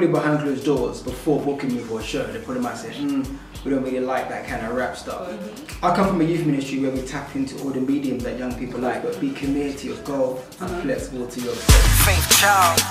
probably behind closed doors before booking me for a show. They probably might say, we don't really like that kind of rap stuff. I come from a youth ministry where we tap into all the mediums that young people like, but be committed to your goal and flexible to your faith child.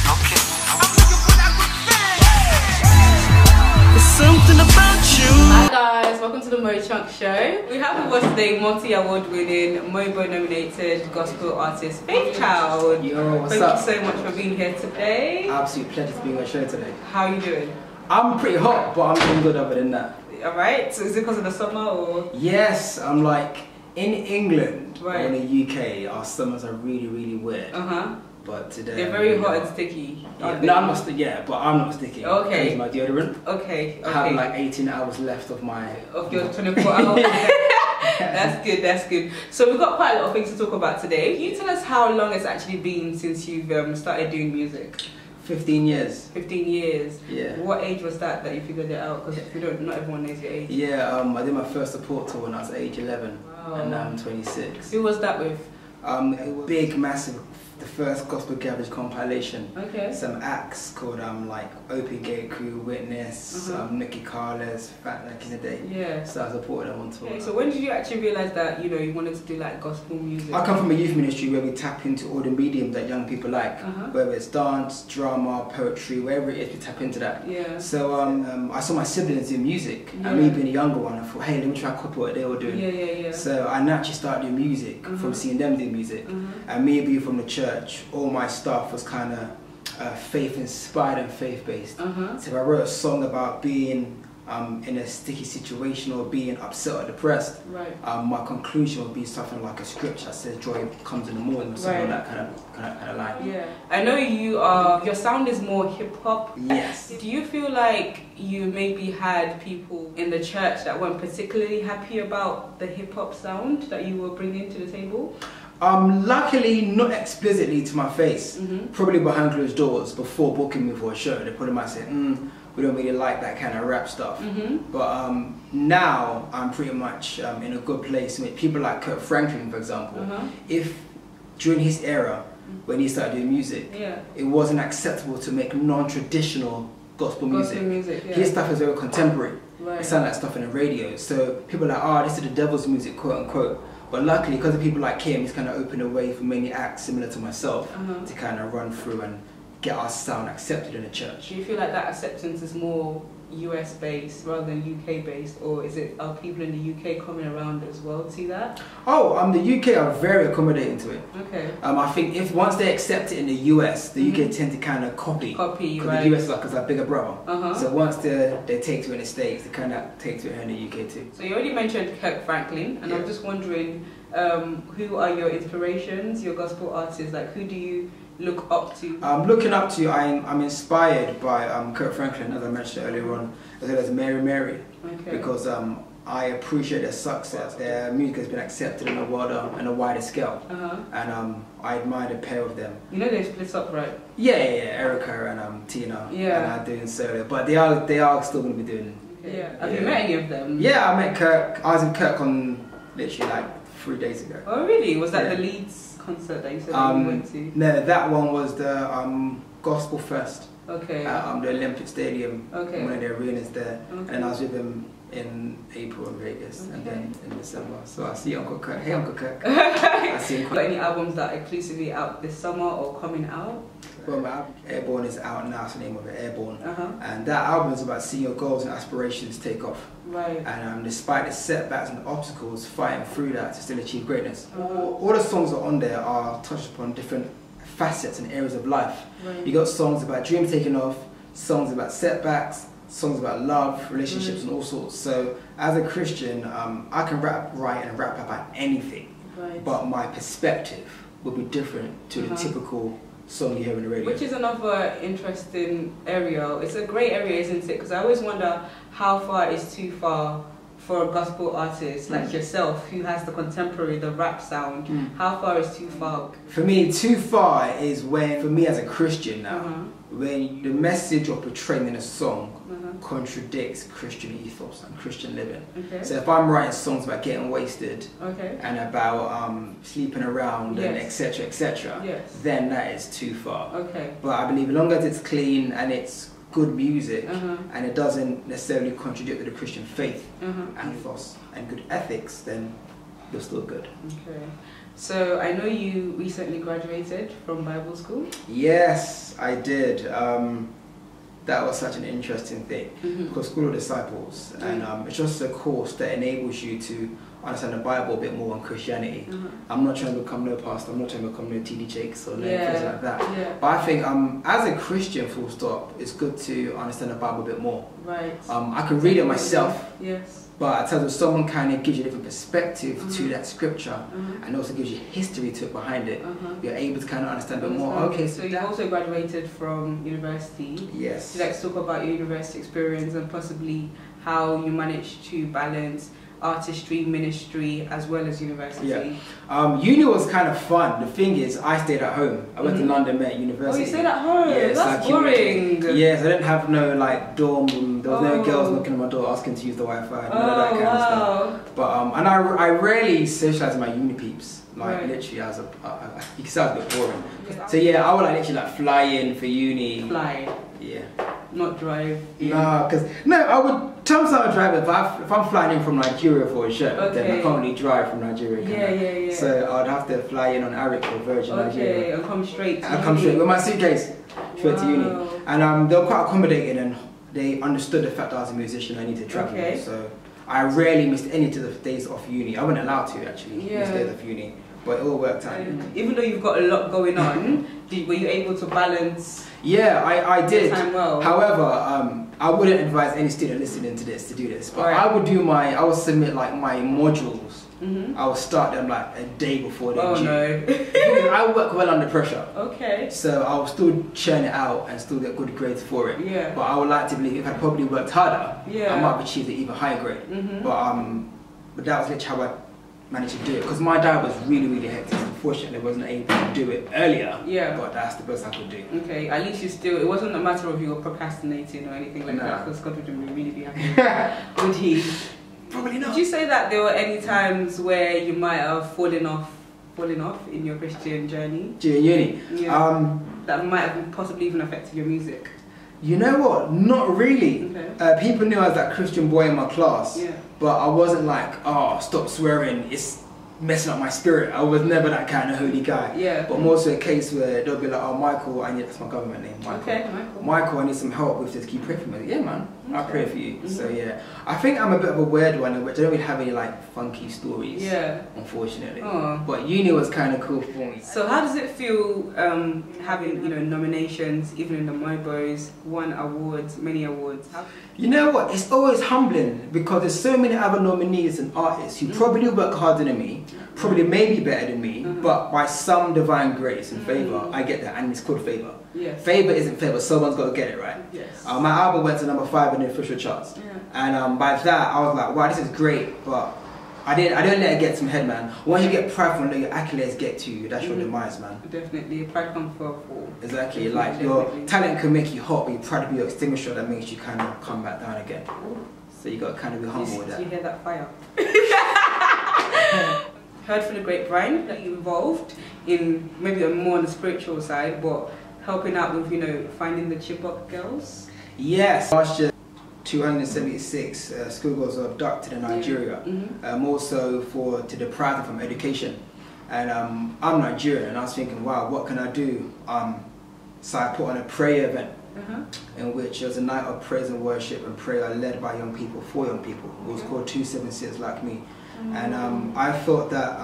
Okay. There's something about you. Hi guys, welcome to the MoChunks show. We have with us today multi-award winning, Mobo nominated gospel artist Faith Child. Yo, what's up? Thank you so much for being here today. Absolute pleasure to be on your show today. How are you doing? I'm pretty hot, but I'm doing good other than that. Alright, so is it because of the summer or? Yes, I'm like, in England or Right. in the UK, our summers are really, really weird. But today They're very hot and sticky. Yeah. No, I'm not but I'm not sticky. Okay. Here's my deodorant. Okay. I have like 18 hours left of my... Of your 24 hours. That's good, that's good. So we've got quite a lot of things to talk about today. Can you tell us how long it's actually been since you've started doing music? 15 years. 15 years? Yeah. What age was that you figured it out? Because if you don't, not everyone knows your age. Yeah, I did my first support tour when I was age 11. Wow. And now I'm 26. Who was that with? It was big, massive, the first Gospel Garage compilation. Okay. Some acts called like Open Gate Crew, Witness, Nicky Carles, Fat like in the day. Yeah. So I supported them on tour. Okay, so when did you actually realise that you wanted to do like gospel music? I come from a youth ministry where we tap into all the mediums that young people like, whether it's dance, drama, poetry, wherever it is, we tap into that. Yeah. So I saw my siblings do music, and me being a younger one, I thought, hey, let me try to copy what they were doing. Yeah. So I naturally started doing music from seeing them do music, and me being from the church, all my stuff was kind of faith inspired and faith based. So if I wrote a song about being in a sticky situation or being upset or depressed, my conclusion would be something like a scripture that says joy comes in the morning, or something like that kind of line. Yeah. I know your sound is more hip hop. Yes. Do you feel like you maybe had people in the church that weren't particularly happy about the hip hop sound that you were bringing to the table? Luckily, not explicitly to my face. Probably behind closed doors before booking me for a show. They probably might say, we don't really like that kind of rap stuff. But now I'm pretty much in a good place with people like Kirk Franklin, for example. If during his era, when he started doing music, it wasn't acceptable to make non-traditional gospel music. His stuff is very contemporary. It sounds like stuff in the radio. So people are like, oh, this is the devil's music, quote unquote. But luckily, because of people like him, he's kind of opened a way for many acts similar to myself to kind of run through and get our sound accepted in the church. Do you feel like that acceptance is more US based rather than UK based, or are people in the UK coming around as well to see that? Oh, the UK are very accommodating to it. Okay. I think once they accept it in the US, the UK tend to kind of copy. Because the US is like a bigger brother. So once they take to it in the States, they kind of take to it here in the UK too. So you already mentioned Kirk Franklin, and I'm just wondering, who are your inspirations, your gospel artists? Like, who do you look up to? Looking up to, I'm inspired by Kirk Franklin, as I mentioned earlier on, as well as Mary, because I appreciate their success. Their music has been accepted in a wider scale, and I admire the pair of them. You know they split up, right? Yeah, Erica and Tina, and I'm doing solo, but they are still going to be doing. Have you met any of them? Yeah, I met Kirk. I was in Kirk on literally like 3 days ago. Oh really? Was that the Leeds concert that you said that you went to? No, that one was the Gospel Fest. Okay. At the Olympic Stadium, one of the arenas there, and I was with him in April in Vegas, and then in December. So I see Uncle Kirk. Hey, Uncle Kirk. I see him. Got any albums that are exclusively out this summer or coming out? Well, my album Airborne is out now. It's the name of it, Airborne. And that album is about seeing your goals and aspirations take off. Right. And despite the setbacks and the obstacles, fighting through that to still achieve greatness. All the songs that are on there are touched upon different facets and areas of life. You got songs about dreams taking off, songs about setbacks, songs about love, relationships, and all sorts. So as a Christian, I can write and rap about anything, but my perspective will be different to the typical song you hear in the radio. Which is another interesting area. It's a great area, isn't it? Because I always wonder how far is too far for a gospel artist like yourself who has the contemporary, the rap sound, how far is too far? For me, too far is when, for me as a Christian now, when the message you're portraying in a song contradicts Christian ethos and Christian living. So if I'm writing songs about getting wasted and about sleeping around and etc. etc., then that is too far. But I believe as long as it's clean and it's good music and it doesn't necessarily contradict with the Christian faith and ethos and good ethics, then you're still good. So I know you recently graduated from Bible school. Yes, I did. That was such an interesting thing because School of Disciples, and it's just a course that enables you to understand the Bible a bit more on Christianity. I'm not trying to become no pastor, I'm not trying to become no TD Jakes or no things like that. But I think as a Christian, full stop, it's good to understand the Bible a bit more. I can read it myself, but in terms of someone kind of gives you a different perspective to that scripture and also gives you history to it behind it, you're able to kind of understand a bit more. Okay, so you also graduated from university. Yes. So let's talk about your university experience and possibly how you managed to balance artistry, ministry, as well as university. Uni was kind of fun. The thing is, I stayed at home. I went to London Met University. Oh, you stayed at home? Yes, that's boring. Yes, I didn't have no like dorm room. There was no girls knocking on my door asking to use the Wi-Fi. None of that kind of stuff. But and I rarely socialized with my uni peeps. Like literally, I was you can say I was a bit boring. So yeah, I would like literally like fly in for uni. Fly. Yeah. Not drive. No, because I would. Sometimes I would drive if I'm flying in from Nigeria for a show. Then I can't really drive from Nigeria. So I'd have to fly in on Arik or Virgin Nigeria. And come straight. I come straight with my suitcase straight to uni. And they were quite accommodating and they understood the fact that I was a musician. I needed to travel. So I rarely missed any of the days off uni. I wasn't allowed to actually miss days off uni. But it all worked out. Even though you've got a lot going on, were you able to balance? Yeah, I did. Time well? However, I wouldn't advise any student listening to this to do this. But I would submit like my modules. I would start them like a day before they're due. Because I work well under pressure. So I will still churn it out and still get good grades for it. But I would like to believe if I probably worked harder, I might have achieved an even higher grade. But that was literally how I managed to do it because my diet was really hectic. Unfortunately, I wasn't able to do it earlier. But that's the best I could do. At least you still. It wasn't a matter of you were procrastinating or anything like that. Because God wouldn't really be happy. Would he? Probably not. Did you say that there were any times where you might have fallen off in your Christian journey during uni? That might have possibly even affected your music. You know what? Not really. People knew I was that Christian boy in my class, but I wasn't like, oh, stop swearing, it's messing up my spirit. I was never that kind of holy guy. But more so a case where they'll be like, oh, Michael, that's my government name, Michael. Michael, I need some help with this. Can you pray for me? Yeah, man, I'll pray for you. So yeah, I think I'm a bit of a weird one, which I don't really have any like funky stories. Unfortunately. But uni was kind of cool for me. So how does it feel having nominations, even in the Mobos, won awards, many awards? You know what? It's always humbling because there's so many other nominees and artists who probably work harder than me, probably maybe better than me, but by some divine grace and favor, I get that, and it's called favor. Favor isn't favor, someone's got to get it right. My album went to #5 in the official charts, and by that I was like, wow, this is great, but I didn't let it get to my head, man. Once you get prideful and let your accolades get to you, that's your demise, man. Definitely, pride comes for a fall. Exactly, like your talent can make you hot, but your pride will be your extinguisher that makes you kind of come back down again. So you got to kind of be humble with that. You hear that fire? Heard from the grapevine that you're involved in maybe more on the spiritual side, but helping out with finding the Chibok girls. Yes, last year 276 schoolgirls were abducted in Nigeria, more so to deprive them from education. And I'm Nigerian, and I was thinking, wow, what can I do? So I put on a prayer event in which it was a night of praise and worship and prayer led by young people for young people. It was called 276 Like Me. And I thought that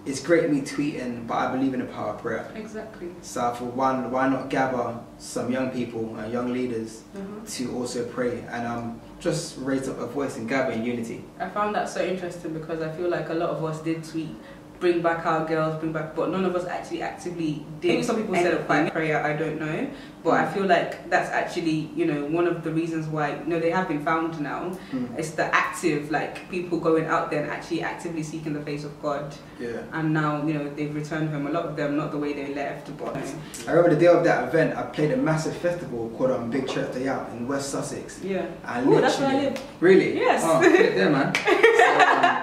it's great me tweeting, but I believe in the power of prayer. Exactly. So for one, why not gather some young people, young leaders, to also pray and just raise up a voice and gather in unity. I found that so interesting because I feel like a lot of us did tweet, bring back our girls, but none of us actually actively did. Maybe some people said it by prayer, I don't know, but I feel like that's actually, you know, one of the reasons why, you know, they have been found now. It's the active, like, people going out there and actually actively seeking the face of God. Yeah. And now, you know, they've returned home. A lot of them, not the way they left, but... I remember the day of that event, I played a massive festival called Big Church Day Out in West Sussex. Yeah. And oh, that's where I live. Really? Yes. Oh, there, man. So,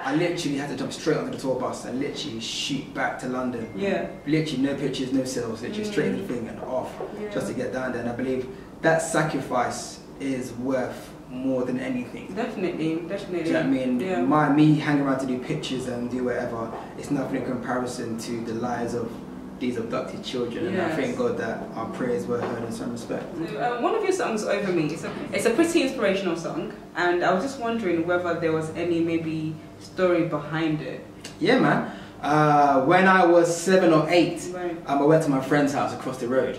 I literally had to jump straight onto the tour bus and literally shoot back to London. Yeah. Literally no pictures, no sales, literally straight into the thing and off, just to get down there. And I believe that sacrifice is worth more than anything. Definitely. Do you know what I mean? Yeah. Me hanging around to do pictures and do whatever, it's nothing in comparison to the lives of these abducted children. And I thank God that our prayers were heard in some respect. So, one of your songs, Over Me, it's a pretty inspirational song, and I was just wondering whether there was any maybe story behind it. Yeah, man. When I was 7 or 8, I went to my friend's house across the road,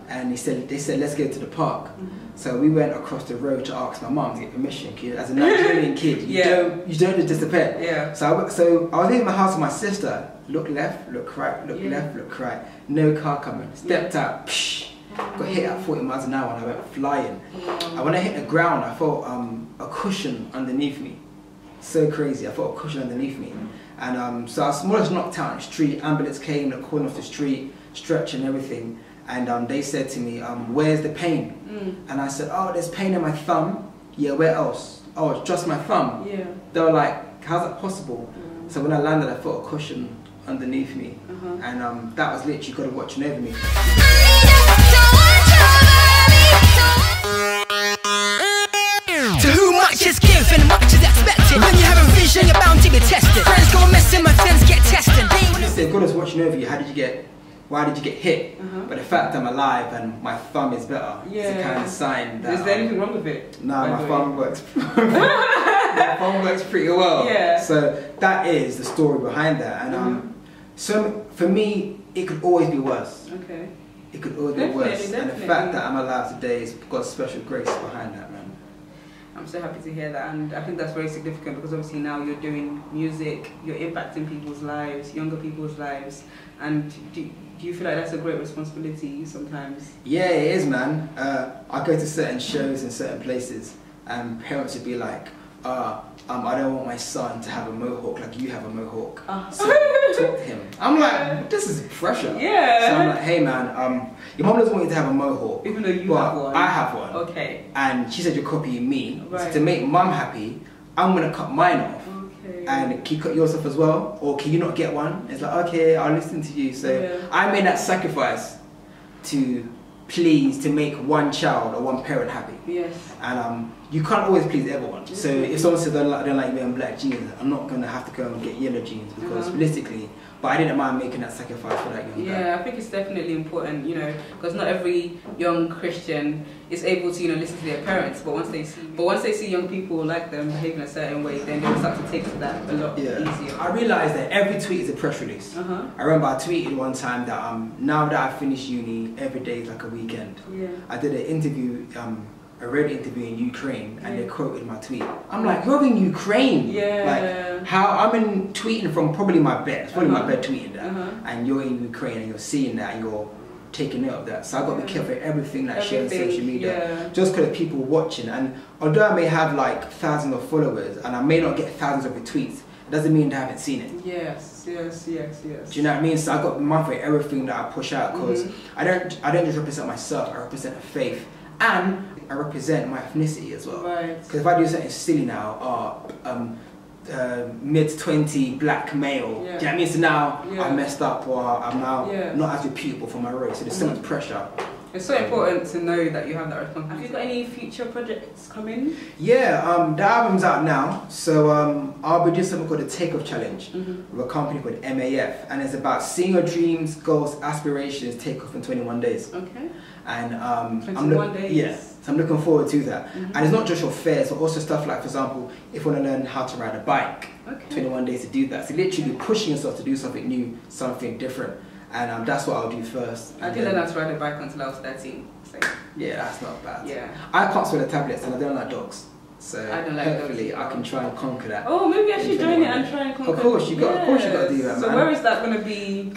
and they said let's go to the park. So we went across the road to ask my mum to get permission. As a Nigerian kid, you don't just disappear. Yeah. So I was in my house with my sister. Look left, look right, look left, look right. No car coming. Stepped out. Psh, got hit at 40 miles an hour and I went flying. And when I hit the ground, I felt a cushion underneath me. So crazy. I felt a cushion underneath me. And so I was more or less knocked out on the street. Ambulance came, the corner of the street, stretch and everything. And they said to me, where's the pain? And I said, oh, there's pain in my thumb. Yeah, where else? Oh, it's just my thumb. Yeah. They were like, how's that possible? So when I landed, I felt a cushion underneath me. And that was literally God watching over me. To whom much is given, much is expected. When you have a vision, you're bound to be tested. Friends go missing, my friends get tested. They said God was watching over you. Why did you get hit? But the fact I'm alive and my thumb is better, it's a kind of sign that... Is there anything wrong with it? No, my thumb works. My thumb works pretty well. Yeah. So that is the story behind that. And so for me, it could always be worse. Okay. It could always be worse. And the fact that I'm alive today has got special grace behind that, man. I'm so happy to hear that, and I think that's very significant because obviously now you're doing music, you're impacting people's lives, younger people's lives, and do you feel like that's a great responsibility sometimes? Yeah, it is, man. I go to certain shows in certain places and parents would be like, I don't want my son to have a mohawk like you have a mohawk. So talk to him. I'm like, this is pressure. Yeah. So I'm like, hey man, your mom doesn't want you to have a mohawk. Even though you have one. I have one. Okay. And she said you're copying me. Right. So to make mum happy, I'm gonna cut mine off. Okay. And can you cut yours off as well? Or can you not get one? It's like, okay, I'll listen to you. So I made that sacrifice to make one child or one parent happy. Yes. And you can't always please everyone. So if someone says they don't like me in black jeans, I'm not gonna have to go and get yellow jeans because realistically, but I didn't mind making that sacrifice for that young guy. I think it's definitely important, you know, because not every young Christian is able to, you know, listen to their parents. But once they see young people like them behaving a certain way, then they'll start to take to that a lot easier. I realised that every tweet is a press release. I remember I tweeted one time that now that I've finished uni, every day is like a weekend. I did an interview. A radio interview in Ukraine and they quoted my tweet. I'm like, you're in Ukraine. Like how I'm tweeting from probably my bed. It's probably my bed tweeting that. And you're in Ukraine and you're seeing that and you're taking note of that. So I've got to be careful of everything that I share on social media. Just because of people watching. And although I may have like thousands of followers and I may not get thousands of retweets, it doesn't mean that I haven't seen it. Yes. Do you know what I mean? So I've got to be mindful of everything that I push out because I don't just represent myself, I represent a faith. And I represent my ethnicity as well. Because if I do something silly now, mid-20 black male, do you know what I mean? So now I'm messed up or I'm now not as reputable for my race. So there's so much pressure. It's so important to know that you have that responsibility. Have you got any future projects coming? Yeah, the album's out now. So I'll be doing something called the Takeoff Challenge with a company called MAF. And it's about seeing your dreams, goals, aspirations take off in 21 days. Okay. And 21 days? Yeah. So I'm looking forward to that. And it's not just your fares, but also stuff like, for example, if you want to learn how to ride a bike, 21 days to do that. So literally pushing yourself to do something new, something different. And that's what I'll do first. I didn't learn how to ride a bike until I was 13. So. Yeah, that's not bad. Yeah. I can't swallow tablets and I don't like dogs. So I don't like hopefully those. I can try and conquer that. Oh, maybe I should join it and try and conquer. Of course you got to do that, man. So where is that going to be?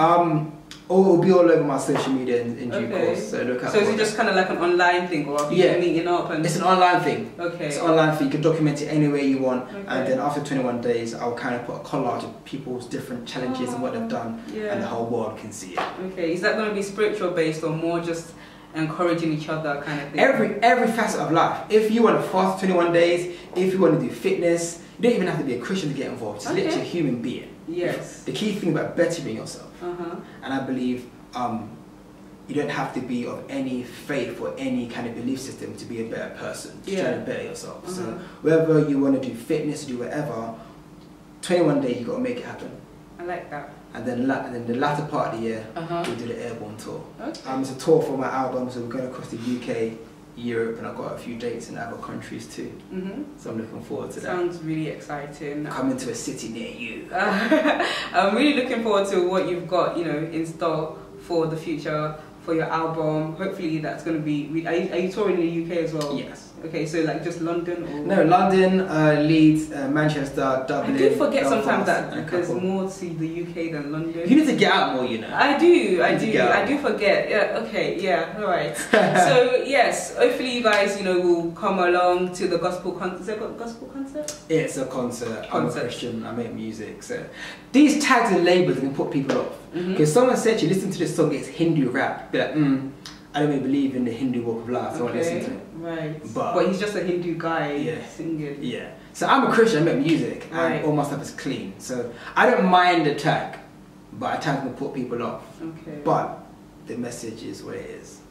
It'll be all over my social media in due course. So look out. So is it just kind of like an online thing, or are people meeting up? And it's an online thing. Okay. It's an online thing. You can document it any way you want, and then after 21 days, I'll kind of put a collage of people's different challenges and what they've done, and the whole world can see it. Okay. Is that going to be spiritual based or more just encouraging each other kind of thing? Every facet of life. If you want to fast 21 days, if you want to do fitness, you don't even have to be a Christian to get involved. It's literally a human being. Yes. The key thing about bettering yourself, and I believe you don't have to be of any faith or any kind of belief system to be a better person, to try to better yourself. So whether you want to do fitness, do whatever, 21 days you've got to make it happen. I like that. And then the latter part of the year, we do the Airborne tour. It's a tour for my album, so we're going across the UK, Europe, and I've got a few dates in other countries too. So I'm looking forward to that. Sounds really exciting. Coming to a city near you. I'm really looking forward to what you've got, in store for the future, for your album. Hopefully that's going to be... Are you touring in the UK as well? Yes. Okay, so like just London or... No, London, Leeds, Manchester, Dublin. I do forget Belfast, sometimes that there's more to the UK than London. You need to get out more, I do forget. Yeah, okay, yeah, alright. So yes, hopefully you guys, will come along to the gospel concert. Is it a gospel concert? It's a concert. I'm a Christian, I make music. So these tags and labels can put people off. Because someone said to you, listen to this song, it's Hindu rap. Be like, I don't really believe in the Hindu walk of life, so I won't listen to it. Right. But he's just a Hindu guy singing. Yeah. So I'm a Christian, I make music, and all my stuff is clean. So I don't mind the tag, but I tag to put people off. Okay. But the message is what it is.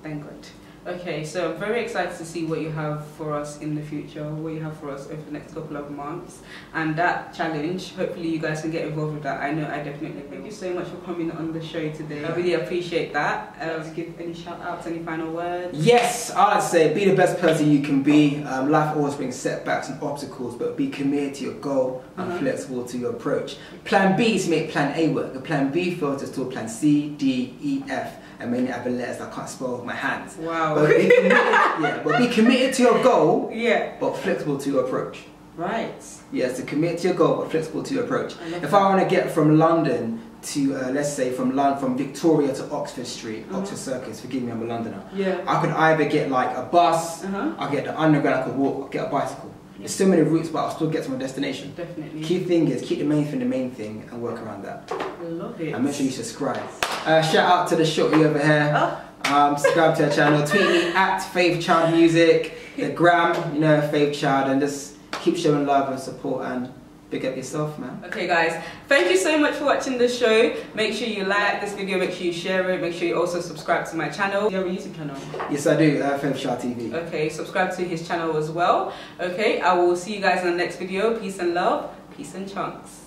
Thank God. Okay, so I'm very excited to see what you have for us in the future, what you have for us over the next couple of months. And that challenge, hopefully you guys can get involved with that. I know I definitely will. Thank you so much for coming on the show today. I really appreciate that. Give any shout outs, any final words? Yes, I'd say be the best person you can be. Life always brings setbacks and obstacles, but be committed to your goal and flexible to your approach. Plan B is to make plan A work. The plan B filters to a plan C, D, E, F. And many other letters I can't spell with my hands. Wow. But be committed to your goal, but flexible to your approach. Right. Yes, to commit to your goal, but flexible to your approach. If I want to get from London to, let's say, from Victoria to Oxford Street, Oxford Circus, forgive me, I'm a Londoner. Yeah. I could either get like a bus, I get the underground, I could walk, get a bicycle. There's so many routes, but I'll still get to my destination. Definitely. Key thing is keep the main thing and work around that. I love it. And make sure you subscribe. Shout out to the shorty over here. Subscribe to her channel. Tweet me at Faith Child Music. The gram, Faith Child, and just keep showing love and support and big up yourself, man. Okay, guys, thank you so much for watching the show. Make sure you like this video, make sure you share it, make sure you also subscribe to my channel. Do you have a YouTube channel? Yes, I do, Faith Child TV. Okay, subscribe to his channel as well. Okay, I will see you guys in the next video. Peace and love, peace and chunks.